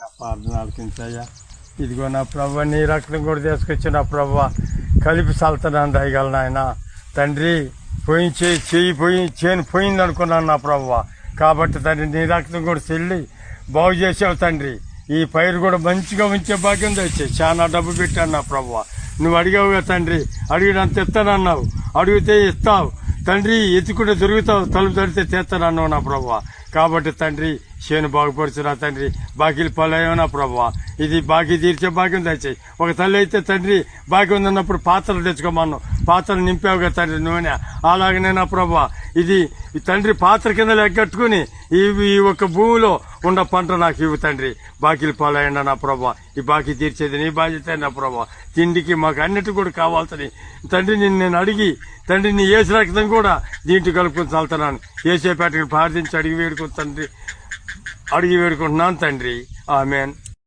నా ప్రార్థన ఆలకించయ్యా. ఇదిగో నా ప్రభు నీ రక్తం కూడా తీసుకొచ్చి నా ప్రభు కలిపి చల్లుతున్నాను దయగలను ఆయన తండ్రి. చేను పోయింది అనుకున్నాను నా ప్రభు. కాబట్టి తండ్రి నీ రక్తం కూడా చెల్లి బాగు చేసావు తండ్రి. ఈ పైరు కూడా మంచిగా ఉంచే భాగ్యం తెచ్చాయి. చాలా డబ్బు పెట్టాను నా ప్రభు. నువ్వు అడిగావుగా తండ్రి, అడిగినంత ఇస్తానన్నావు, అడిగితే ఇస్తావు తండ్రి, ఎత్తుకుంటే దొరుకుతావు, తలుపు తడితే తెస్తానన్నావు నా ప్రభు. కాబట్టి తండ్రి చేను బాగుపడుచున్నా తండ్రి, బాకీలు పాలయ్యా నా ప్రభు. ఇది బాకీ తీర్చే భాగ్యం తెచ్చాయి. ఒక తల్లి అయితే తండ్రి బాకీ ఉందన్నప్పుడు పాత్రలు తెచ్చుకోమన్నావు, పాత్రలు నింపావుగా తండ్రి నూనె. అలాగనే నా ప్రభు ఇది తండ్రి పాత్ర కింద లెక్కట్టుకుని ఈ ఒక్క భూమిలో ఉన్న పంట నాకు ఇవ్వు తండ్రి. బాకీలు పాలయ్యండి నా ప్రభు. ఈ బాకీ తీర్చేది నీ బాధ్యత నా ప్రభు. తిండికి మాకు అన్నిటి కూడా కావాల్సింది తండ్రి. నేను అడిగి తండ్రి నీ ఏసు రక్తం కూడా దీంట్లో కలుపుకొని చల్లుతున్నాను. ఏసేపేటకి ప్రార్థించి అడిగి వేడుకుంటున్నాను తండ్రి. ఆమేన్.